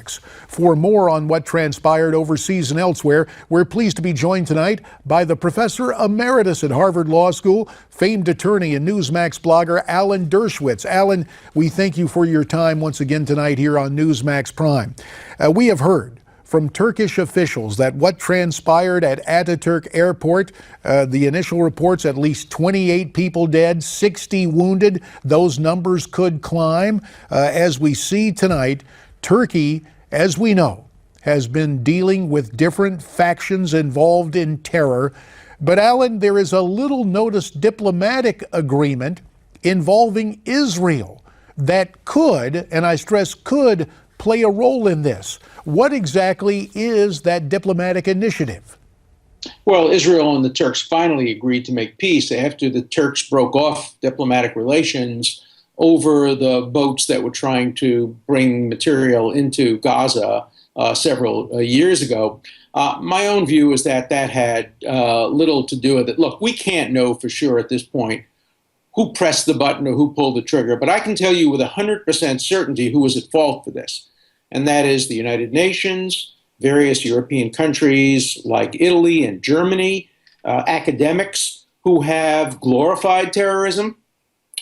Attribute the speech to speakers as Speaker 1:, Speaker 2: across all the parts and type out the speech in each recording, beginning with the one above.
Speaker 1: Newsmax. For more on what transpired overseas and elsewhere, we're pleased to be joined tonight by the Professor Emeritus at Harvard Law School, famed attorney and Newsmax blogger Alan Dershowitz. Alan, we thank you for your time once again tonight here on Newsmax Prime. We have heard from Turkish officials that what transpired at Ataturk Airport, the initial reports, at least 28 people dead, 60 wounded. Those numbers could climb. As we see tonight, Turkey, as we know, has been dealing with different factions involved in terror. But Alan, there is a little noticed diplomatic agreement involving Israel that could, and I stress could, play a role in this. What exactly is that diplomatic initiative?
Speaker 2: Well, Israel and the Turks finally agreed to make peace after the Turks broke off diplomatic relations over the boats that were trying to bring material into Gaza several years ago. My own view is that that had little to do with it. Look, we can't know for sure at this point who pressed the button or who pulled the trigger, but I can tell you with 100% certainty who was at fault for this. And that is the United Nations, various European countries like Italy and Germany, academics who have glorified terrorism,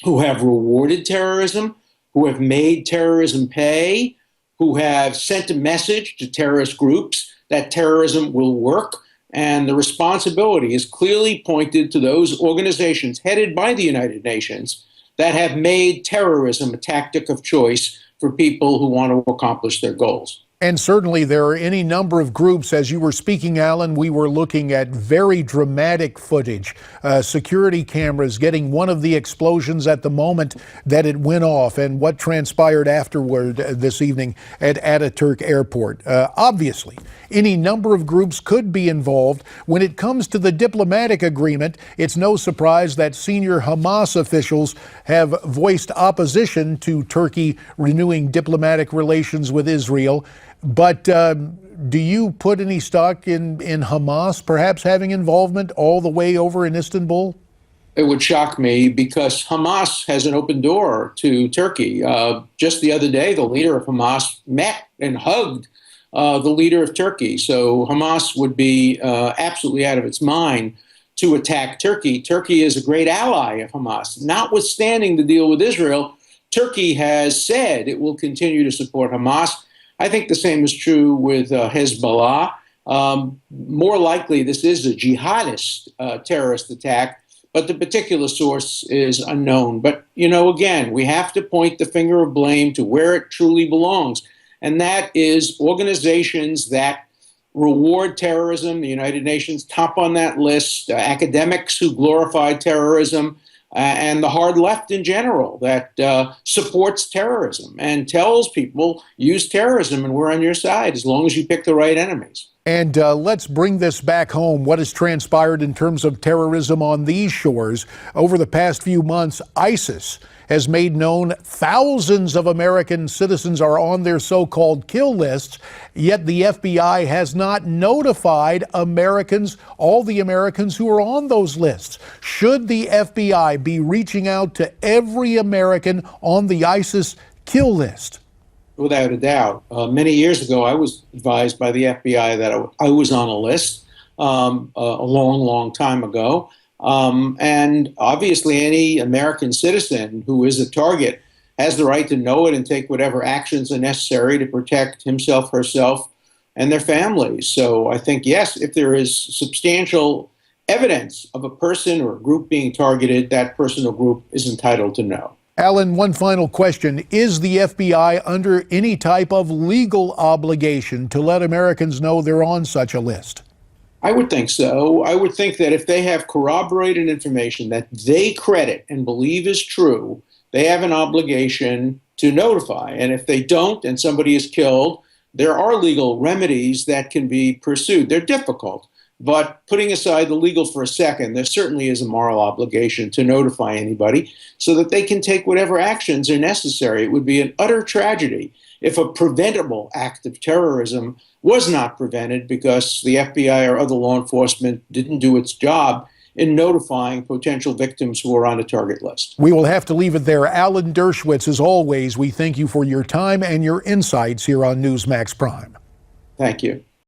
Speaker 2: who have rewarded terrorism, who have made terrorism pay, who have sent a message to terrorist groups that terrorism will work. And the responsibility is clearly pointed to those organizations headed by the United Nations that have made terrorism a tactic of choice for people who want to accomplish their goals.
Speaker 1: And certainly there are any number of groups. As you were speaking, Alan, we were looking at very dramatic footage, security cameras getting one of the explosions at the moment that it went off and what transpired afterward this evening at Ataturk Airport. Obviously, any number of groups could be involved. When it comes to the diplomatic agreement, it's no surprise that senior Hamas officials have voiced opposition to Turkey renewing diplomatic relations with Israel. But do you put any stock in Hamas perhaps having involvement all the way over in Istanbul?
Speaker 2: It would shock me because Hamas has an open door to Turkey. Just the other day, the leader of Hamas met and hugged the leader of Turkey. So Hamas would be absolutely out of its mind to attack Turkey. Turkey is a great ally of Hamas. Notwithstanding the deal with Israel, Turkey has said it will continue to support Hamas. I think the same is true with Hezbollah. More likely, this is a jihadist terrorist attack, but the particular source is unknown. But, you know, again, we have to point the finger of blame to where it truly belongs, and that is organizations that reward terrorism. The United Nations top on that list, academics who glorify terrorism, and the hard left in general that supports terrorism and tells people use terrorism and we're on your side as long as you pick the right enemies.
Speaker 1: And let's bring this back home. What has transpired in terms of terrorism on these shores? Over the past few months, ISIS has made known thousands of American citizens are on their so-called kill lists, yet the FBI has not notified Americans, all the Americans who are on those lists. Should the FBI be reaching out to every American on the ISIS kill list?
Speaker 2: Without a doubt. Many years ago, I was advised by the FBI that I was on a list a long time ago. And obviously, any American citizen who is a target has the right to know it and take whatever actions are necessary to protect himself, herself, and their families. So I think, yes, if there is substantial evidence of a person or a group being targeted, that person or group is entitled to know.
Speaker 1: Alan, one final question. Is the FBI under any type of legal obligation to let Americans know they're on such a list?
Speaker 2: I would think so. I would think that if they have corroborated information that they credit and believe is true, they have an obligation to notify. And if they don't and somebody is killed, there are legal remedies that can be pursued. They're difficult. But putting aside the legal for a second, there certainly is a moral obligation to notify anybody so that they can take whatever actions are necessary. It would be an utter tragedy if a preventable act of terrorism was not prevented because the FBI or other law enforcement didn't do its job in notifying potential victims who are on the target list.
Speaker 1: We will have to leave it there. Alan Dershowitz, as always, we thank you for your time and your insights here on Newsmax Prime.
Speaker 2: Thank you.